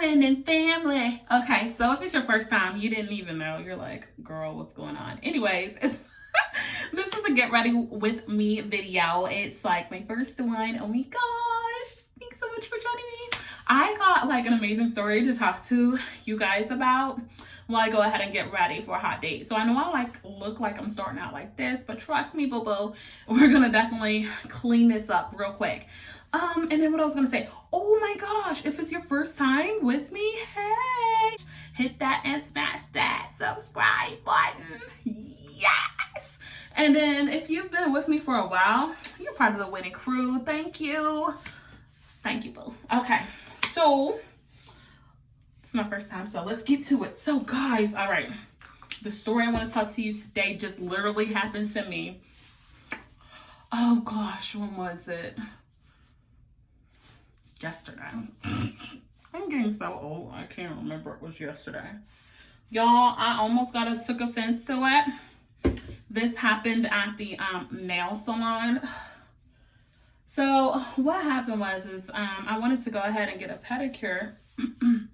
friend and family. Okay, so if it's your first time, you didn't even know, you're like, girl, what's going on? Anyways, this is a get ready with me video. It's like my first one. Oh my gosh, thanks so much for joining me. I got like an amazing story to talk to you guys about while I go ahead and get ready for a hot date. So I know I like look like I'm starting out like this, but trust me, boo-boo, we're gonna definitely clean this up real quick. And then what I was gonna say, oh my gosh, if it's your first time with me, hey, hit that and smash that subscribe button. Yes. And then if you've been with me for a while, you're part of the winning crew. Thank you. Thank you, boo. Okay, so it's my first time, so let's get to it. So guys, all right, the story I want to talk to you today just literally happened to me. Oh gosh, when was it? Yesterday. I'm getting so old, I can't remember it was yesterday. Y'all, I almost took offense to it. This happened at the nail salon. So what happened was I wanted to go ahead and get a pedicure. And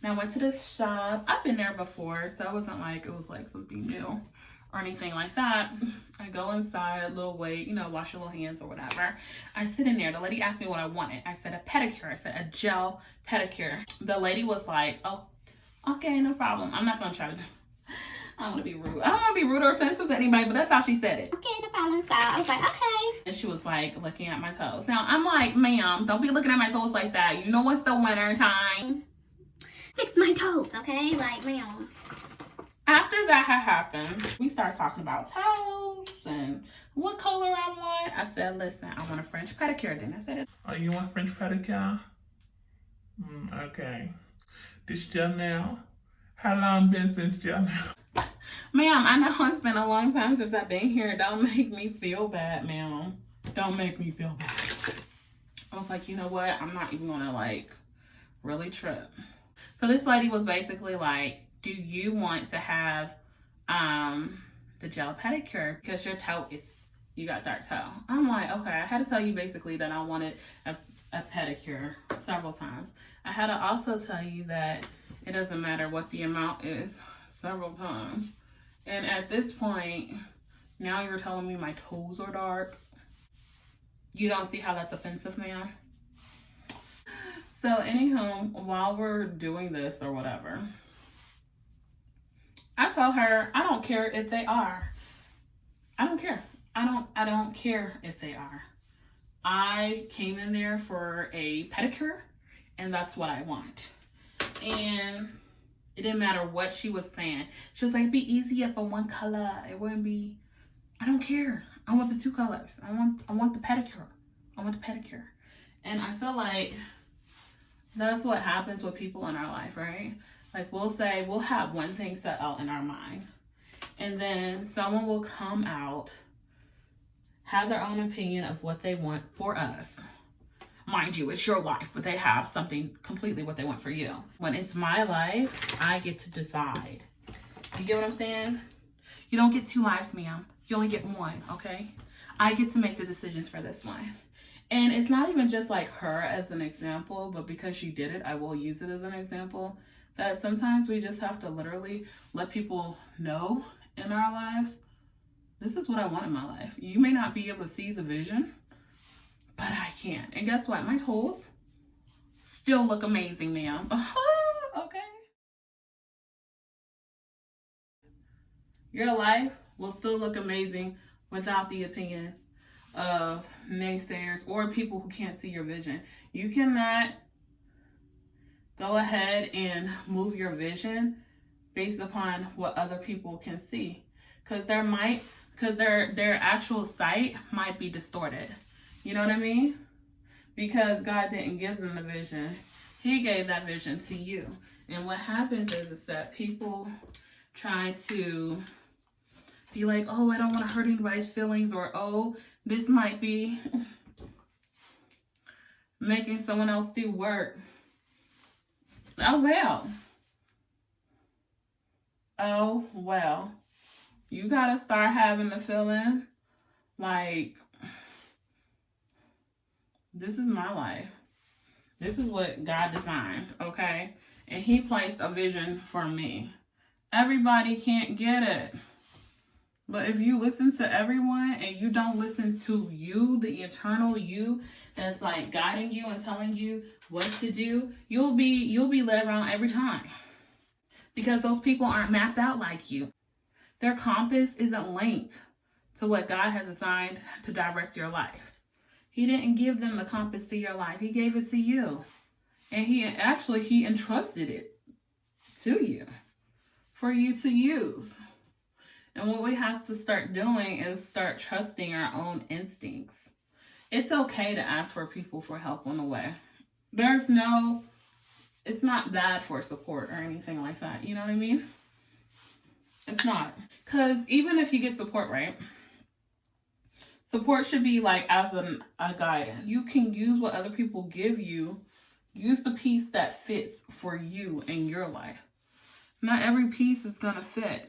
I went to this shop. I've been there before, so it wasn't like it was like something new or anything like that. I go inside, a little wait, you know, wash your little hands or whatever. I sit in there. The lady asked me what I wanted. I said a pedicure. I said a gel pedicure. The lady was like, oh, okay, no problem. I'm not gonna try to, I don't want to be rude. I don't want to be rude or offensive to anybody, but that's how she said it. Okay, no problem. So I was like, okay. And she was like looking at my toes. Now I'm like, ma'am, don't be looking at my toes like that. You know it's the winter time. Fix my toes, okay? Like, ma'am. After that had happened, we started talking about toes and what color I want. I said, listen, I want a French pedicure. Then I said, oh, you want French pedicure? Okay. This gel nail? How long been since gel nail? Ma'am, I know it's been a long time since I've been here. Don't make me feel bad, ma'am. Don't make me feel bad. I was like, you know what? I'm not even gonna like really trip. So this lady was basically like, do you want to have the gel pedicure because your toe is, you got dark toe? I'm like, okay. I had to tell you basically that I wanted a pedicure several times. I had to also tell you that it doesn't matter what the amount is several times. And at this point, now you're telling me my toes are dark. You don't see how that's offensive, ma'am? So anywho, while we're doing this or whatever, I tell her, I don't care if they are. I don't care. I don't care if they are. I came in there for a pedicure and that's what I want. And it didn't matter what she was saying. She was like, it'd be easier for one color. It wouldn't be, I don't care. I want the two colors. I want the pedicure. I want the pedicure. And I feel like that's what happens with people in our life, right? Like we'll have one thing set out in our mind, and then someone will come out, have their own opinion of what they want for us. Mind you, it's your life, but they have something completely what they want for you. When it's my life, I get to decide. You get what I'm saying? You don't get two lives, ma'am. You only get one, okay? I get to make the decisions for this one. And it's not even just like her as an example, but because she did it, I will use it as an example. That sometimes we just have to literally let people know in our lives, this is what I want in my life. You may not be able to see the vision, but I can. And guess what? My toes still look amazing, ma'am. Okay. Your life will still look amazing without the opinion of naysayers or people who can't see your vision. You cannot go ahead and move your vision based upon what other people can see, because their actual sight might be distorted. You know what I mean? Because God didn't give them the vision. He gave that vision to you. And what happens is that people try to be like, oh, I don't want to hurt anybody's feelings, or oh, this might be making someone else do work. Oh, well. Oh, well. You got to start having the feeling like, this is my life. This is what God designed, okay? And he placed a vision for me. Everybody can't get it. But if you listen to everyone and you don't listen to you, the eternal you that's like guiding you and telling you what to do, you'll be led wrong every time. Because those people aren't mapped out like you. Their compass isn't linked to what God has assigned to direct your life. He didn't give them the compass to your life. He gave it to you. And he entrusted it to you for you to use. And what we have to start doing is start trusting our own instincts. It's okay to ask for people for help on the way. It's not bad for support or anything like that. You know what I mean? It's not. Because even if you get support, right? Support should be like as a guidance. You can use what other people give you. Use the piece that fits for you in your life. Not every piece is going to fit.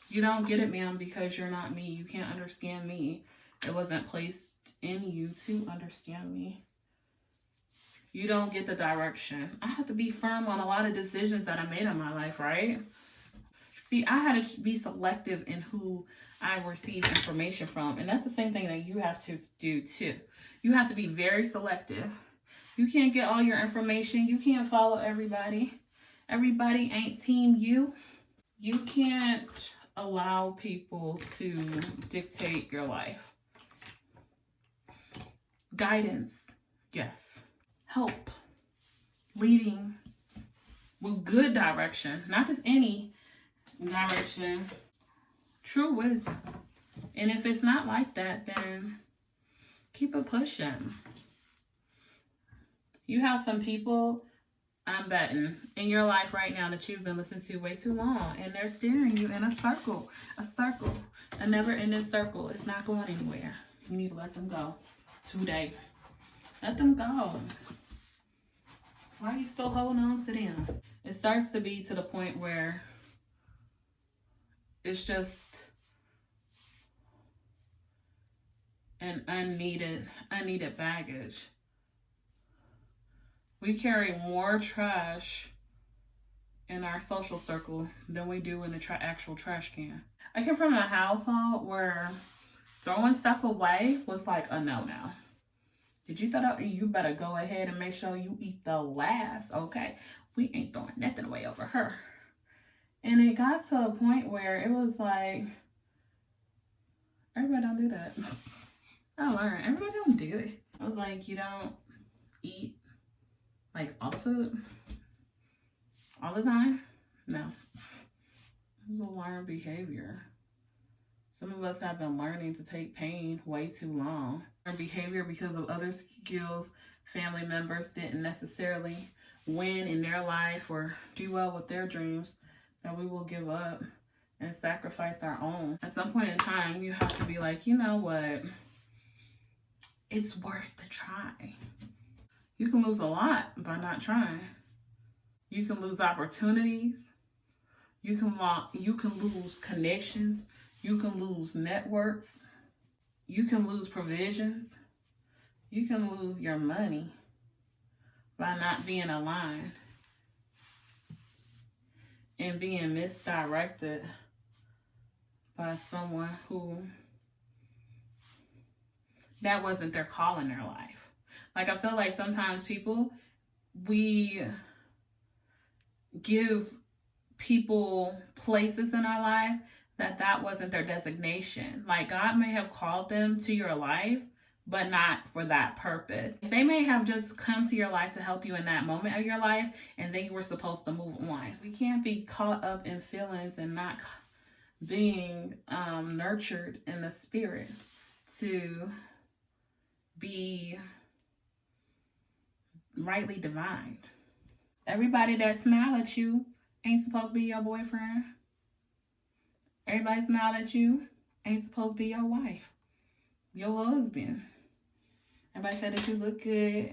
You don't get it, ma'am, because you're not me. You can't understand me. It wasn't placed in you to understand me. You don't get the direction. I have to be firm on a lot of decisions that I made in my life, right? See, I had to be selective in who I receive information from. And that's the same thing that you have to do too. You have to be very selective. You can't get all your information. You can't follow everybody. Everybody ain't team you. You can't allow people to dictate your life. Guidance, yes. Help, leading with good direction, not just any direction. True wisdom. And if it's not like that, then keep it pushing. You have some people, I'm betting, in your life right now that you've been listening to way too long, and they're steering you in a circle, a never-ending circle. It's not going anywhere. You need to let them go today. Let them go. Why are you still holding on to them? It starts to be to the point where it's just an unneeded baggage. We carry more trash in our social circle than we do in the actual trash can. I came from a household where throwing stuff away was like a no-no. Did you throw that? You better go ahead and make sure you eat the last, okay? We ain't throwing nothing away over her. And it got to a point where it was like, everybody don't do that. I learned, everybody don't do it. I was like, you don't eat like all the food all the time? No. This is a learned behavior. Some of us have been learning to take pain way too long. Our behavior because of other skills, family members didn't necessarily win in their life or do well with their dreams, that we will give up and sacrifice our own. At some point in time, you have to be like, you know what? It's worth the try. You can lose a lot by not trying. You can lose opportunities. You can lose connections. You can lose networks. You can lose provisions. You can lose your money by not being aligned and being misdirected by someone who that wasn't their call in their life. Like, I feel like sometimes we give people places in our life that wasn't their designation. Like, God may have called them to your life, but not for that purpose. They may have just come to your life to help you in that moment of your life, and then you were supposed to move on. We can't be caught up in feelings and not being nurtured in the spirit to be rightly divined. Everybody that smile at you ain't supposed to be your boyfriend. Everybody smile at you ain't supposed to be your wife, your husband. Everybody said that you look good.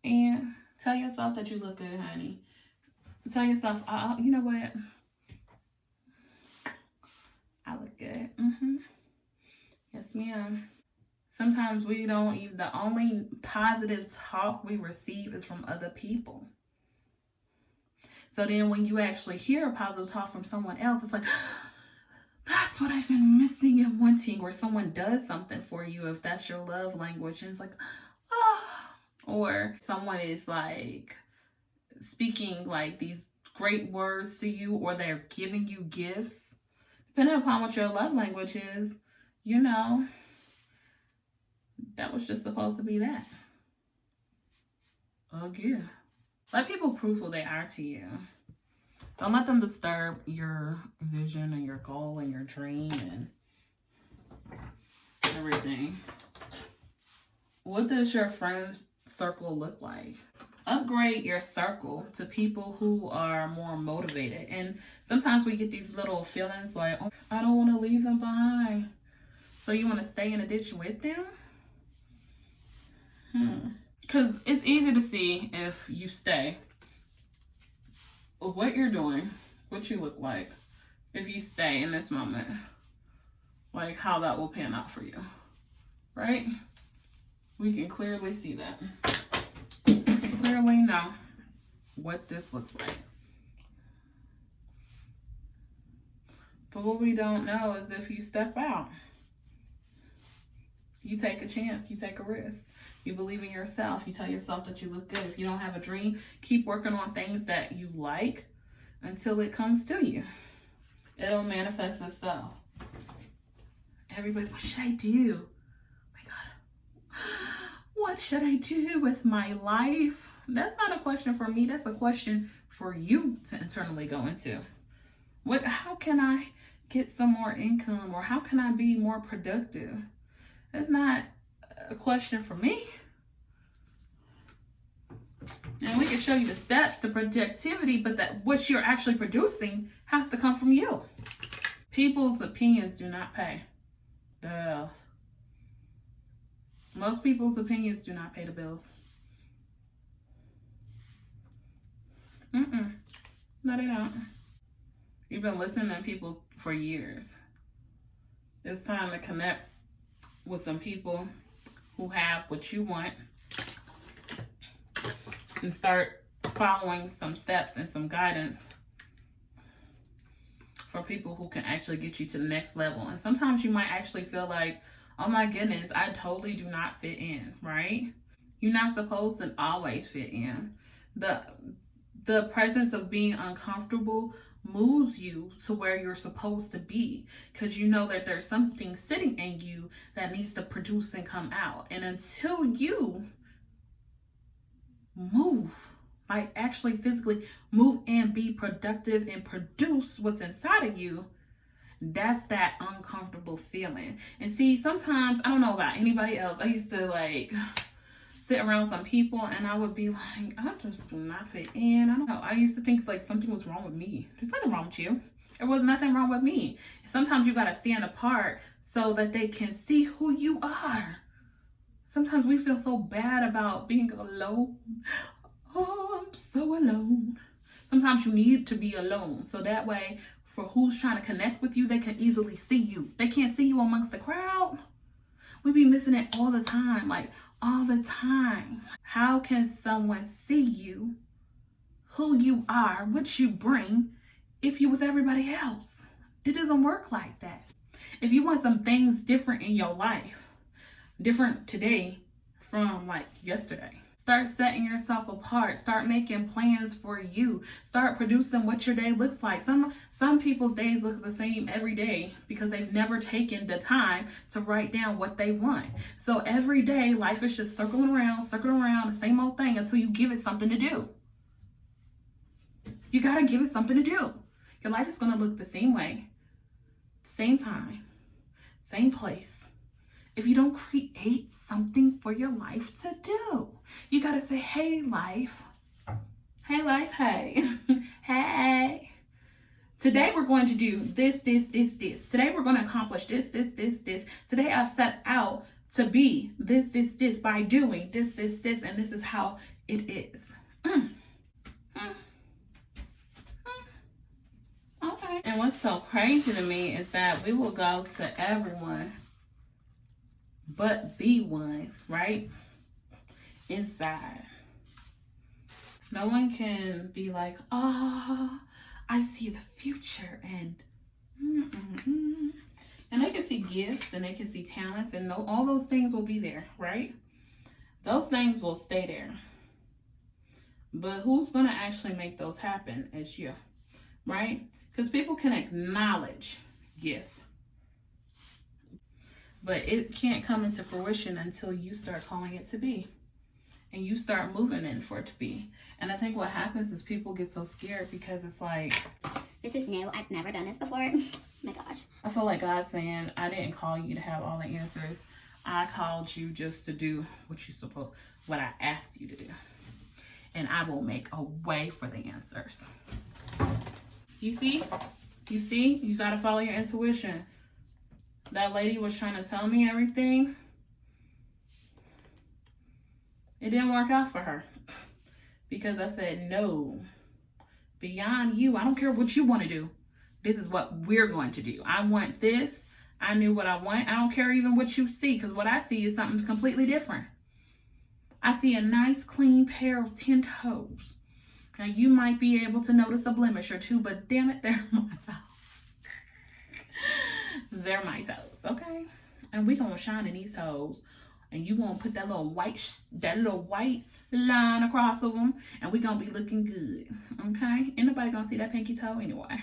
And tell yourself that you look good, honey. Tell yourself, you know what? I look good. Yes, ma'am. Sometimes we don't even, the only positive talk we receive is from other people. So then when you actually hear a positive talk from someone else, it's like, that's what I've been missing and wanting. Or someone does something for you, if that's your love language, and it's like, oh. Or someone is like speaking like these great words to you, or they're giving you gifts. Depending upon what your love language is, you know, that was just supposed to be that. Again. Let people prove who they are to you. Don't let them disturb your vision and your goal and your dream and everything. What does your friends circle look like? Upgrade your circle to people who are more motivated. And sometimes we get these little feelings like, oh, I don't want to leave them behind. So you want to stay in a ditch with them? Because it's easy to see if you stay what you're doing, what you look like, if you stay in this moment, like how that will pan out for you, right? We can clearly see that. We can clearly know what this looks like. But what we don't know is if you step out, you take a chance, you take a risk. You believe in yourself. You tell yourself that you look good. If you don't have a dream, keep working on things that you like until it comes to you. It'll manifest itself. Everybody, what should I do? Oh my God. What should I do with my life? That's not a question for me. That's a question for you to internally go into. How can I get some more income, or how can I be more productive? That's not a question for me. And we can show you the steps to productivity, but that what you're actually producing has to come from you. People's opinions do not pay. Duh. Most people's opinions do not pay the bills. No, they don't. You've been listening to people for years. It's time to connect with some people who have what you want and start following some steps and some guidance for people who can actually get you to the next level. And sometimes you might actually feel like, oh my goodness, I totally do not fit in, right? You're not supposed to always fit in. The presence of being uncomfortable moves you to where you're supposed to be, because you know that there's something sitting in you that needs to produce and come out. And until you move, like actually physically move and be productive and produce what's inside of you, that's that uncomfortable feeling. And see, sometimes, I don't know about anybody else, I used to like sit around some people and I would be like, I just do not fit in. I don't know. I used to think like something was wrong with me. There's nothing wrong with you. There was nothing wrong with me. Sometimes you got to stand apart so that they can see who you are. Sometimes we feel so bad about being alone. Oh, I'm so alone. Sometimes you need to be alone. So that way, for who's trying to connect with you, they can easily see you. They can't see you amongst the crowd. We be missing it all the time. Like, all the time. How can someone see you, who you are, what you bring, if you with everybody else? It doesn't work like that. If you want some things different in your life, different today from like yesterday, start setting yourself apart. Start making plans for you. Start producing what your day looks like. Some people's days look the same every day because they've never taken the time to write down what they want. So every day, life is just circling around, the same old thing until you give it something to do. You gotta give it something to do. Your life is gonna look the same way, same time, same place, if you don't create something for your life to do. You gotta say, hey life, hey, hey. Today we're going to do this. Today we're going to accomplish this. Today I've set out to be this by doing this, and this is how it is. Okay. And what's so crazy to me is that we will go to everyone but the one, right? Inside. No one can be like, oh, I see the future, and and they can see gifts and they can see talents, and all those things will be there, right? Those things will stay there. But who's going to actually make those happen is you, right? Because people can acknowledge gifts, but it can't come into fruition until you start calling it to be. And you start moving in for it to be. And I think what happens is people get so scared because it's like, this is new. I've never done this before. My gosh. I feel like God's saying, I didn't call you to have all the answers. I called you just to do what I asked you to do. And I will make a way for the answers. You see? You got to follow your intuition. That lady was trying to tell me everything. It didn't work out for her because I said, no, beyond you, I don't care what you want to do. This is what we're going to do. I want this. I knew what I want. I don't care even what you see, because what I see is something completely different. I see a nice, clean pair of 10 toes. Now, you might be able to notice a blemish or two, but damn it, they're my toes. They're my toes, okay? And we're going to shine in these toes. And you gonna put that little white line across of them, and we gonna be looking good, okay? Ain't nobody gonna see that pinky toe anyway.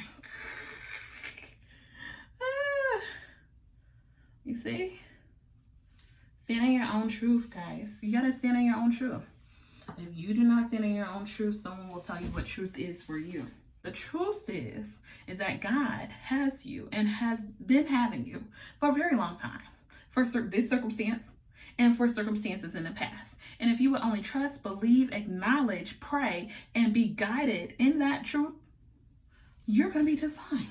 You see? Stand in your own truth, guys. You gotta stand in your own truth. If you do not stand in your own truth, someone will tell you what truth is for you. The truth is that God has you and has been having you for a very long time. For this circumstance, and for circumstances in the past. And if you would only trust, believe, acknowledge, pray, and be guided in that truth, you're going to be just fine.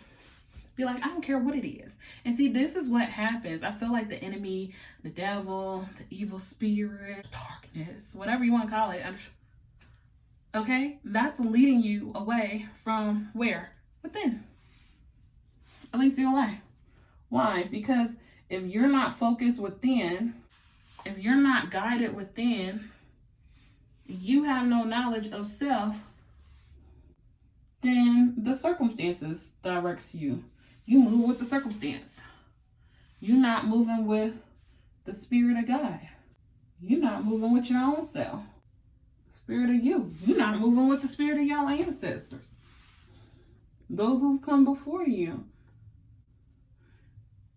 Be like, I don't care what it is. And see, this is what happens. I feel like the enemy, the devil, the evil spirit, darkness, whatever you want to call it, okay? That's leading you away from where? Within. At least your life. Why? Because if you're not focused within, if you're not guided within, you have no knowledge of self, then the circumstances directs you. You move with the circumstance. You're not moving with the spirit of God. You're not moving with your own self. Spirit of you. You're not moving with the spirit of your ancestors. Those who've come before you.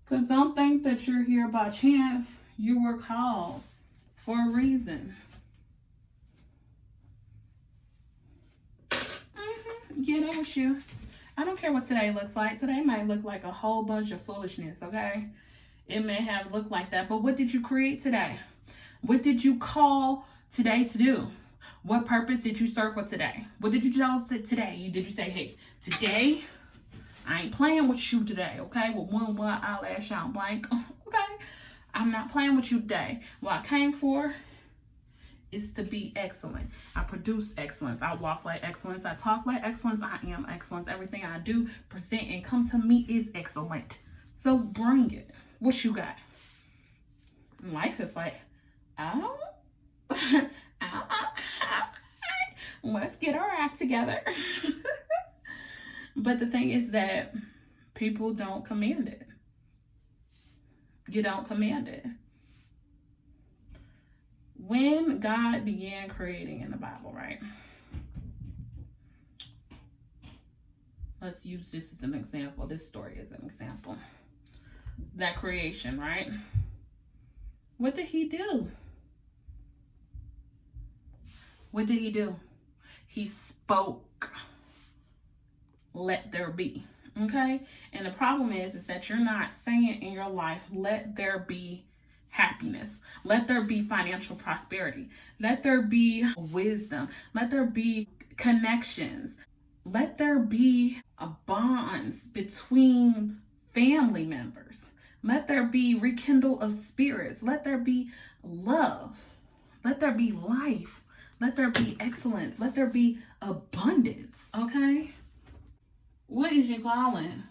Because don't think that you're here by chance. You were called for a reason. Yeah, that was you. I don't care what today looks like. Today might look like a whole bunch of foolishness, okay? It may have looked like that, but what did you create today? What did you call today to do? What purpose did you serve for today? What did you tell today? Did you say, hey, today, I ain't playing with you today, okay? With one eyelash out blank, okay? I'm not playing with you today. What I came for is to be excellent. I produce excellence. I walk like excellence. I talk like excellence. I am excellence. Everything I do, present, and come to me is excellent. So bring it. What you got? Life is like, oh, okay. Let's get our act together. But the thing is that people don't command it. You don't command it. When God began creating in the Bible, right? Let's use this as an example. This story is an example. That creation, right? What did he do? What did he do? He spoke. Let there be. Okay? And the problem is that you're not saying in your life, let there be happiness. Let there be financial prosperity. Let there be wisdom. Let there be connections. Let there be bonds between family members. Let there be rekindle of spirits. Let there be love. Let there be life. Let there be excellence. Let there be abundance. Okay? What is you calling?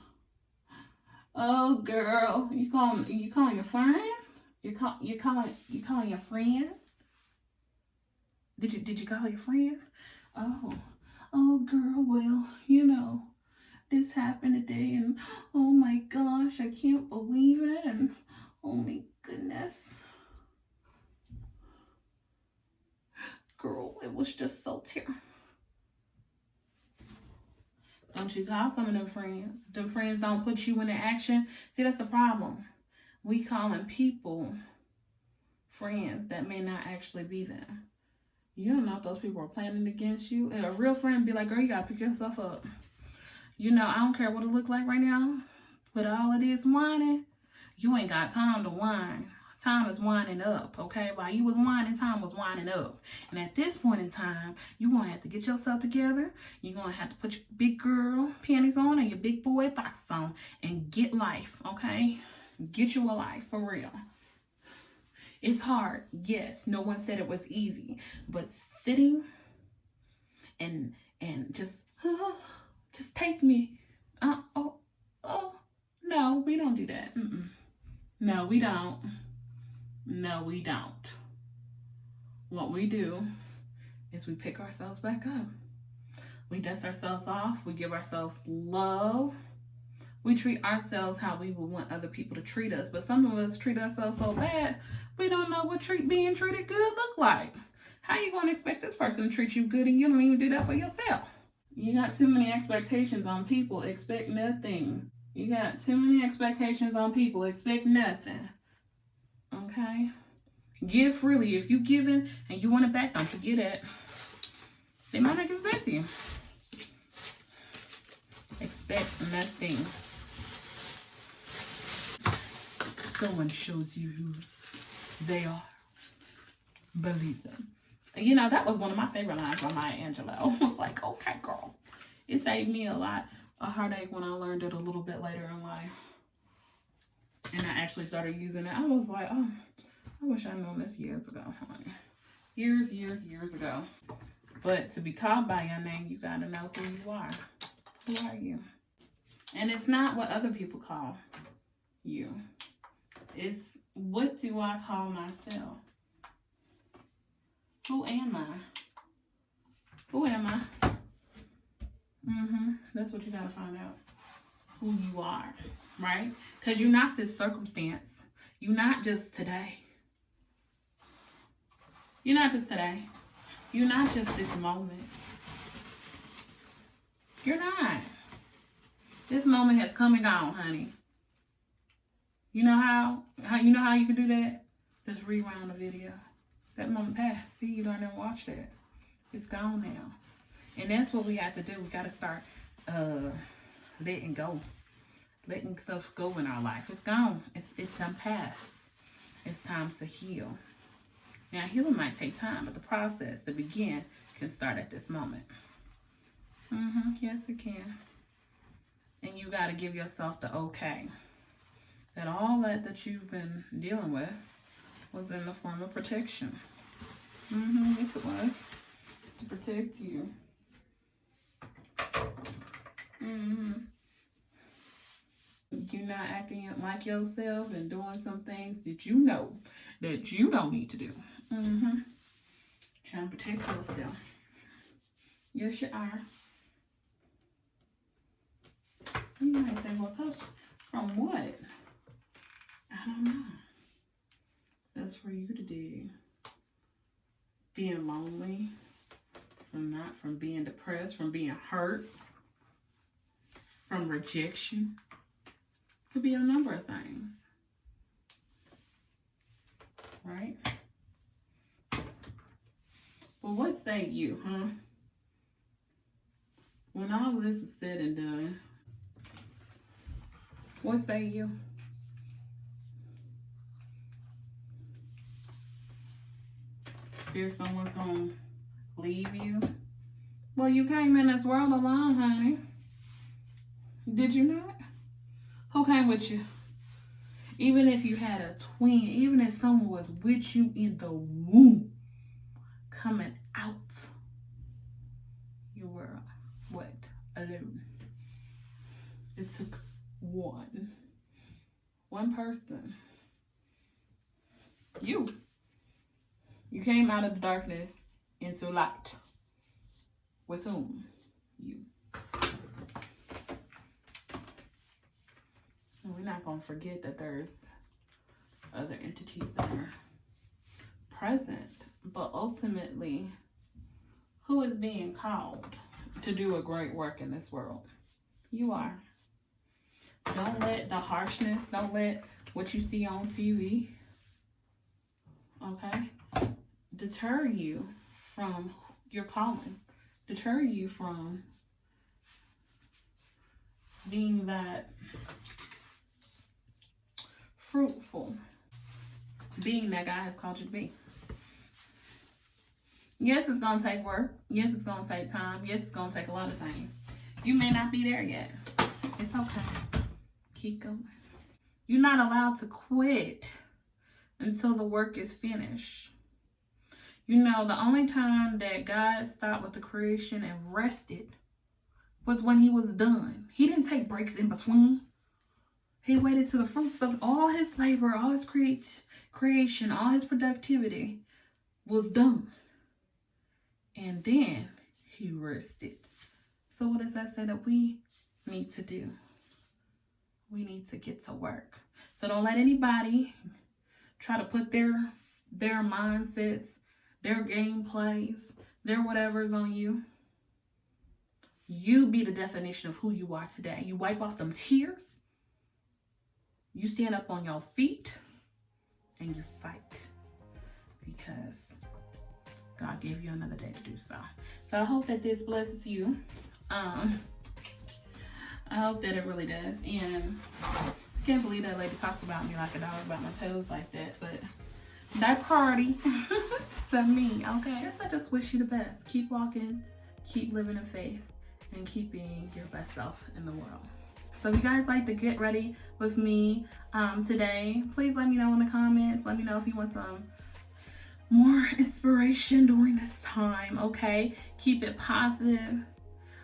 Oh, girl, you calling your friend? You calling your friend? Did you call your friend? Oh girl, well, this happened today and oh my gosh, I can't believe it and oh my goodness. Girl, it was just so terrible. Don't you call some of them friends. Them friends don't put you into action. See, that's the problem. We calling people friends that may not actually be them. You don't know if those people are planning against you. And a real friend be like, girl, you gotta pick yourself up. I don't care what it look like right now. But all of this whining, you ain't got time to whine. Time is winding up, okay? While you was whining, time was winding up. And at this point in time, you're going to have to get yourself together. You're going to have to put your big girl panties on and your big boy boxes on and get life, okay? Get you a life, for real. It's hard, yes. No one said it was easy. But sitting and just take me. No, we don't do that. No, we don't. No, we don't. What we do is we pick ourselves back up. We dust ourselves off. We give ourselves love. We treat ourselves how we would want other people to treat us. But some of us treat ourselves so bad, we don't know what being treated good look like. How you going to expect this person to treat you good and you don't even do that for yourself? You got too many expectations on people. Expect nothing. You got too many expectations on people. Expect nothing. Okay? Give freely. If you giving and you want it back, don't forget it. They might not give it back to you. Expect nothing. Someone shows you who they are. Believe them. That was one of my favorite lines from Maya Angelou. I was like, okay, girl. It saved me a lot of heartache when I learned it a little bit later in life. And I actually started using it. I was like, oh, I wish I'd known this years ago, honey. Years ago. But to be called by your name, you got to know who you are. Who are you? And it's not what other people call you. It's what do I call myself? Who am I? Who am I? That's what you got to find out. Who you are, right? Because you're not this circumstance. You're not just today. You're not just today. You're not just this moment. You're not. This moment has come and gone, honey. You know how you can do that? Just rewind the video. That moment passed. See, you don't even watch that. It's gone now. And that's what we have to do. We got to start letting go. Letting stuff go in our life. It's gone. It's done past. It's time to heal. Now, healing might take time, but the process to begin can start at this moment. Yes, it can. And you got to give yourself the okay. That all that you've been dealing with was in the form of protection. Yes, it was. To protect you. You're not acting like yourself and doing some things that you know that you don't need to do. Trying to protect yourself. Yes, you are. You might say, well, Coach, from what? I don't know. That's for you to dig. Being lonely, from being depressed, from being hurt, from rejection. Could be a number of things. Right? Well, what say you, huh? When all this is said and done, what say you? Fear someone's gonna leave you? Well, you came in this world alone, honey. Did you not? Who came with you? Even if you had a twin, even if someone was with you in the womb, coming out, you were what? Alone. It took one person You came out of the darkness into light. With whom? You. And we're not going to forget that there's other entities that are present, but ultimately, who is being called to do a great work in this world? You are. Don't let the harshness, don't let what you see on TV, okay, deter you from your calling, deter you from being that fruitful being that God has called you to be. Yes, it's going to take work. Yes, it's going to take time. Yes, it's going to take a lot of things. You may not be there yet. It's okay. Keep going. You're not allowed to quit until the work is finished. You know, the only time that God stopped with the creation and rested was when he was done. He didn't take breaks in between. He waited till the fruits of all his labor, all his creation, all his productivity was done. And then he rested. So what does that say that we need to do? We need to get to work. So don't let anybody try to put their mindsets, their gameplays, their whatever's on you. You be the definition of who you are today. You wipe off them tears. You stand up on your feet and you fight, because God gave you another day to do so. So I hope that this blesses you. I hope that it really does. And I can't believe that lady talked about me like a dog about my toes like that, but that party to me, okay? I guess I just wish you the best. Keep walking, keep living in faith, and keep being your best self in the world. So if you guys like to get ready with me today, please let me know in the comments. Let me know if you want some more inspiration during this time, okay? Keep it positive.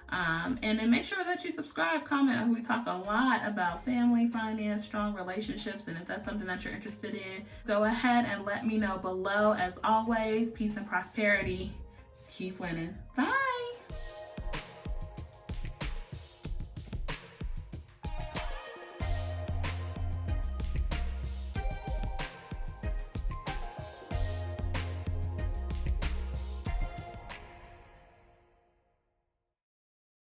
And then make sure that you subscribe, comment. We talk a lot about family, finance, strong relationships. And if that's something that you're interested in, go ahead and let me know below. As always, peace and prosperity. Keep winning. Bye.